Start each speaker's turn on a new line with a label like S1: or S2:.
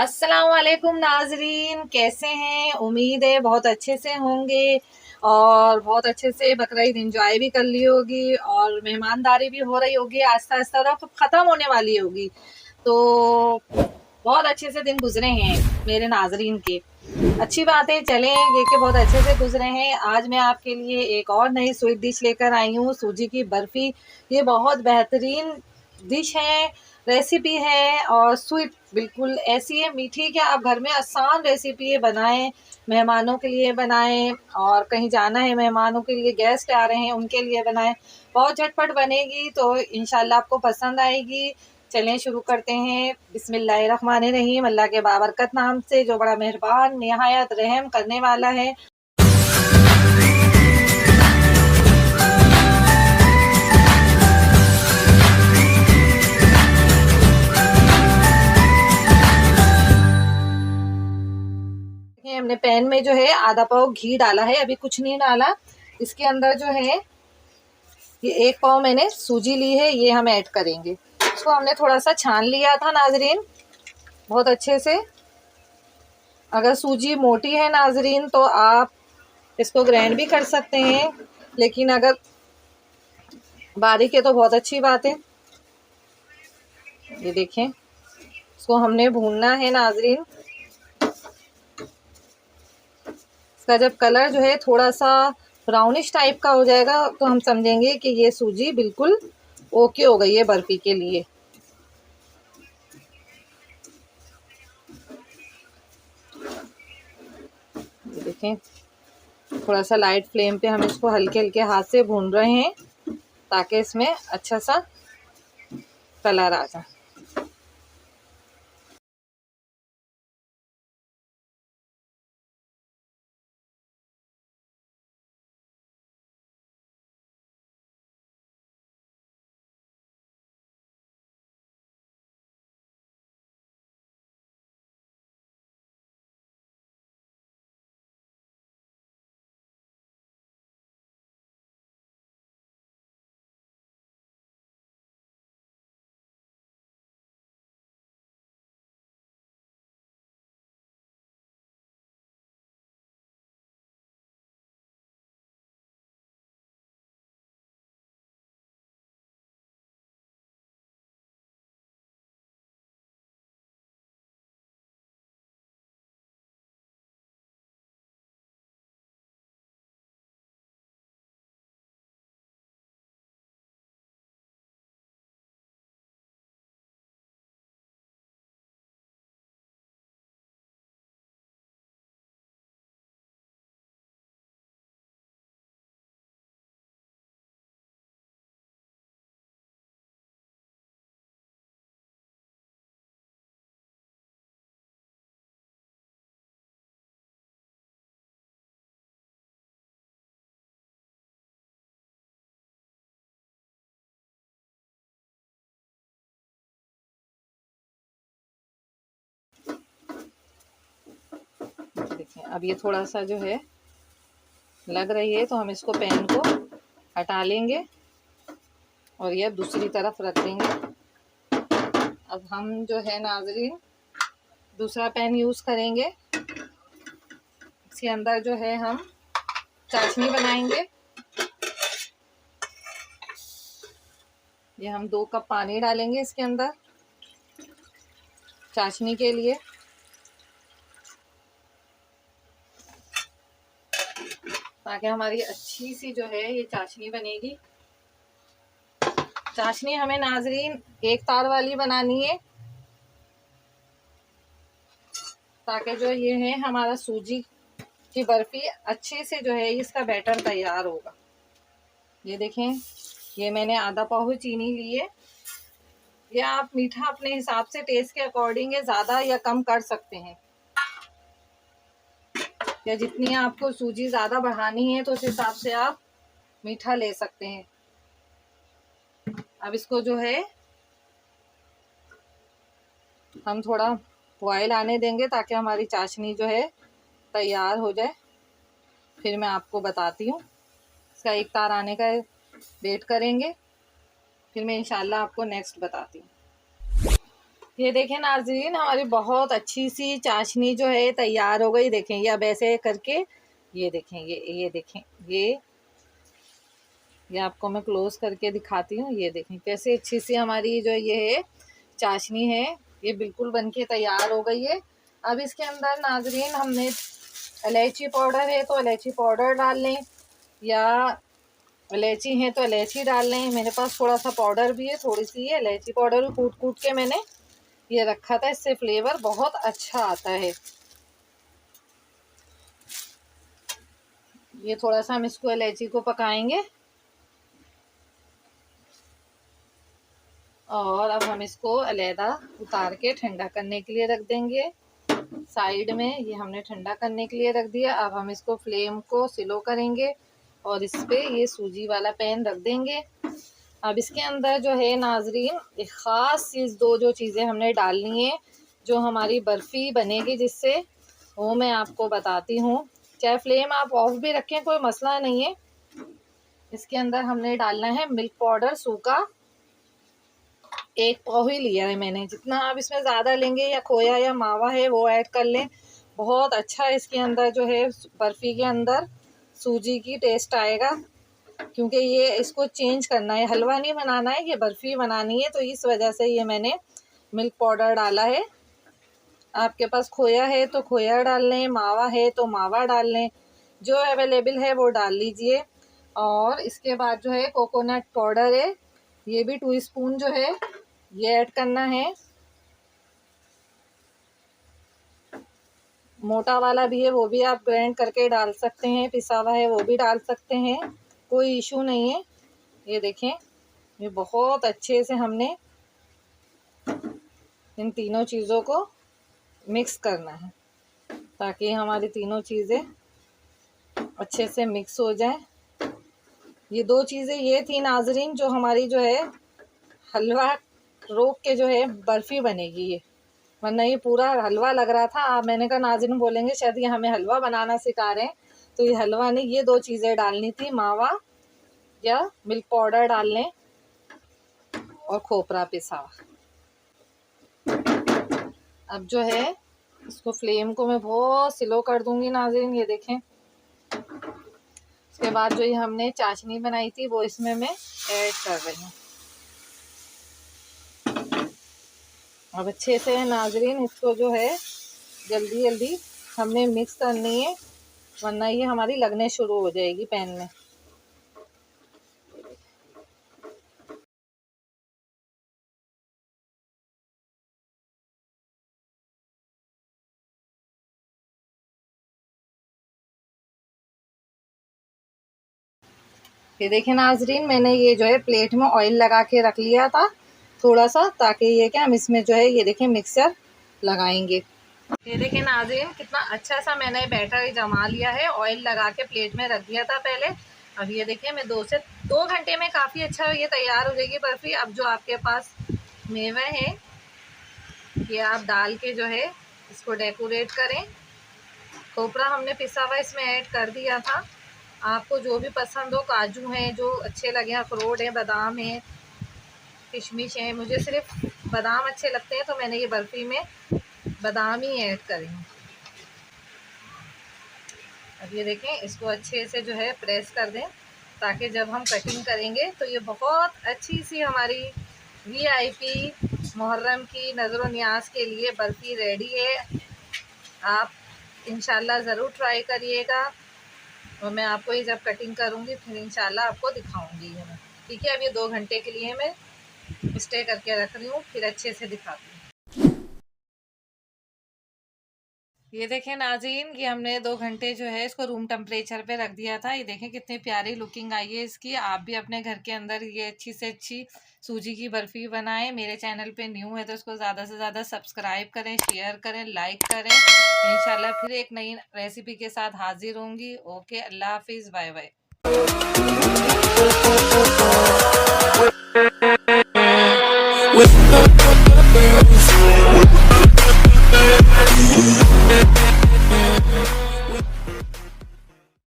S1: अस्सलाम वालेकुम नाजरीन, कैसे हैं? उम्मीद है बहुत अच्छे से होंगे और बहुत अच्छे से बकरा ईद इंजॉय भी कर ली होगी और मेहमानदारी भी हो रही होगी। आस्ता आस्ता तो ख़त्म होने वाली होगी, तो बहुत अच्छे से दिन गुजरे हैं मेरे नाजरीन के। अच्छी बात है, चलें ये कि बहुत अच्छे से गुजरे हैं। आज मैं आपके लिए एक और नई स्वीट डिश लेकर आई हूँ, सूजी की बर्फ़ी। ये बहुत बेहतरीन डिश है, रेसिपी है और स्वीट बिल्कुल ऐसी है, मीठी कि आप घर में आसान रेसिपी है, बनाएं, मेहमानों के लिए बनाएं और कहीं जाना है मेहमानों के लिए, गेस्ट आ रहे हैं उनके लिए बनाएं। बहुत झटपट बनेगी, तो इंशाल्लाह आपको पसंद आएगी। चलें शुरू करते हैं। बिस्मिल्लाहिर्रहमानिर्रहीम। अल्लाह के बाबरकत नाम से जो बड़ा मेहरबान निहायत रहम करने वाला है। हमने पैन में जो है आधा पाव घी डाला है, अभी कुछ नहीं डाला। इसके अंदर जो है ये 1 पाव मैंने सूजी ली है, ये हम ऐड करेंगे। इसको हमने थोड़ा सा छान लिया था नाजरीन, बहुत अच्छे से। अगर सूजी मोटी है नाजरीन तो आप इसको ग्राइंड भी कर सकते हैं, लेकिन अगर बारीक है तो बहुत अच्छी बात है। ये देखें, इसको हमने भूनना है नाजरीन। इसका जब कलर जो है थोड़ा सा ब्राउनिश टाइप का हो जाएगा तो हम समझेंगे कि ये सूजी बिल्कुल ओके हो गई है बर्फी के लिए। ये देखें, थोड़ा सा लाइट फ्लेम पे हम इसको हल्के हल्के हाथ से भून रहे हैं ताकि इसमें अच्छा सा कलर आ जाए। देखिए, अब ये थोड़ा सा जो है लग रही है तो हम इसको पैन को हटा लेंगे और ये दूसरी तरफ रख देंगे। अब हम जो है नाजरीन दूसरा पैन यूज़ करेंगे। इसके अंदर जो है हम चाशनी बनाएंगे। ये हम 2 कप पानी डालेंगे इसके अंदर चाशनी के लिए। ताकि हमारी अच्छी सी जो है ये चाशनी बनेगी। चाशनी हमें नाजरीन 1 तार वाली बनानी है, ताकि जो ये है हमारा सूजी की बर्फी अच्छे से जो है इसका बैटर तैयार होगा। ये देखें, ये मैंने आधा पाव चीनी ली है। ये आप मीठा अपने हिसाब से टेस्ट के अकॉर्डिंग ज़्यादा या कम कर सकते हैं, या जितनी आपको सूजी ज़्यादा बढ़ानी है तो उस हिसाब से आप मीठा ले सकते हैं। अब इसको जो है हम थोड़ा बॉयल आने देंगे ताकि हमारी चाशनी जो है तैयार हो जाए। फिर मैं आपको बताती हूँ। इसका 1 तार आने का वेट करेंगे, फिर मैं इंशाल्लाह आपको नेक्स्ट बताती हूँ। ये देखें नाज़रीन, हमारी बहुत अच्छी सी चाशनी जो है तैयार हो गई। देखें ये अब ऐसे करके, ये देखें, ये देखें, ये आपको मैं क्लोज करके दिखाती हूँ। ये देखें कैसे अच्छी सी हमारी जो ये है चाशनी है, ये बिल्कुल बनके तैयार हो गई है। अब इसके अंदर नाज़रीन हमने इलायची पाउडर है तो इलायची पाउडर डाल लें, या इलायची है तो इलायची डाल लें। मेरे पास थोड़ा सा पाउडर भी है, थोड़ी सी है इलायची पाउडर भी कूट कूट के मैंने ये रखा था, इससे फ्लेवर बहुत अच्छा आता है। ये थोड़ा सा हम इसको इलायची को पकाएंगे और अब हम इसको अलहदा उतार के ठंडा करने के लिए रख देंगे साइड में। ये हमने ठंडा करने के लिए रख दिया। अब हम इसको फ्लेम को स्लो करेंगे और इस पे ये सूजी वाला पैन रख देंगे। अब इसके अंदर जो है नाजरीन एक ख़ास चीज़, दो जो चीज़ें हमने डालनी है जो हमारी बर्फ़ी बनेगी जिससे, वो मैं आपको बताती हूँ। चाहे फ्लेम आप ऑफ भी रखें कोई मसला नहीं है। इसके अंदर हमने डालना है मिल्क पाउडर सूखा, 1 पाव ही लिया है मैंने। जितना आप इसमें ज़्यादा लेंगे या खोया या मावा है वो ऐड कर लें, बहुत अच्छा इसके अंदर जो है बर्फ़ी के अंदर सूजी की टेस्ट आएगा। क्योंकि ये इसको चेंज करना है, हलवा नहीं बनाना है, ये बर्फ़ी बनानी है, तो इस वजह से ये मैंने मिल्क पाउडर डाला है। आपके पास खोया है तो खोया डाल लें, मावा है तो मावा डाल लें, जो अवेलेबल है वो डाल लीजिए। और इसके बाद जो है कोकोनट पाउडर है, ये भी 2 स्पून जो है ये ऐड करना है। मोटा वाला भी है वो भी आप ग्राइंड करके डाल सकते हैं, पिसा हुआ है वो भी डाल सकते हैं, कोई इशू नहीं है। ये देखें, ये बहुत अच्छे से हमने इन तीनों चीज़ों को मिक्स करना है ताकि हमारी तीनों चीज़ें अच्छे से मिक्स हो जाए। ये 2 चीज़ें ये थी नाजरीन जो हमारी जो है हलवा रोक के जो है बर्फ़ी बनेगी ये, वरना ये पूरा हलवा लग रहा था। मैंने कहा नाज़रीन बोलेंगे शायद ये हमें हलवा बनाना सिखा रहे हैं, तो ये हलवा नहीं, ये 2 चीज़ें डालनी थी, मावा या मिल्क पाउडर डाल लें और खोपरा पिसा हुआ। अब जो है इसको फ्लेम को मैं बहुत स्लो कर दूंगी नाज़रीन। ये देखें, उसके बाद जो ये हमने चाशनी बनाई थी वो इसमें मैं ऐड कर रही हूँ। अब अच्छे से नाज़रीन इसको जो है जल्दी जल्दी हमने मिक्स करनी है, वरना ये हमारी लगने शुरू हो जाएगी पैन में। ये देखें नाजरीन, मैंने ये जो है प्लेट में ऑयल लगा के रख लिया था थोड़ा सा, ताकि ये क्या हम इसमें जो है ये देखें मिक्सचर लगाएंगे। ये देखें नाजरीन, कितना अच्छा सा मैंने बैटर जमा लिया है, ऑयल लगा के प्लेट में रख दिया था पहले। अब ये देखें मैं 2 घंटे में काफ़ी अच्छा ये तैयार हो जाएगी बर्फ़ी। अब जो आपके पास मेवा है ये आप डाल के जो है इसको डेकोरेट करें। खोपरा हमने पिसा हुआ इसमें ऐड कर दिया था, आपको जो भी पसंद हो, काजू हैं जो अच्छे लगे, अखरोट है, बादाम है, किशमिश है। मुझे सिर्फ बादाम अच्छे लगते हैं तो मैंने ये बर्फ़ी में बादाम ही ऐड करे हैं। अब ये देखें, इसको अच्छे से जो है प्रेस कर दें ताकि जब हम कटिंग करेंगे तो ये बहुत अच्छी सी हमारी VIP मुहर्रम की नज़र न्याज के लिए बर्फ़ी रेडी है। आप इंशाल्लाह ज़रूर ट्राई करिएगा और मैं आपको ये जब कटिंग करूँगी फिर इंशाल्लाह आपको दिखाऊँगी मैं। ठीक है, अब ये 2 घंटे के लिए मैं स्टे करके रख रही हूँ, फिर अच्छे से दिखाती हूँ। ये देखें नाज़रीन, ये हमने 2 घंटे जो है इसको रूम टेम्परेचर पे रख दिया था। ये देखें कितनी प्यारी लुकिंग आई है इसकी। आप भी अपने घर के अंदर ये अच्छी से अच्छी सूजी की बर्फ़ी बनाएं। मेरे चैनल पे न्यू है तो इसको ज़्यादा से ज़्यादा सब्सक्राइब करें, शेयर करें, लाइक करें। इंशाल्लाह फिर एक नई रेसिपी के साथ हाजिर होंगी। ओके, अल्लाह हाफिज़, बाय बाय।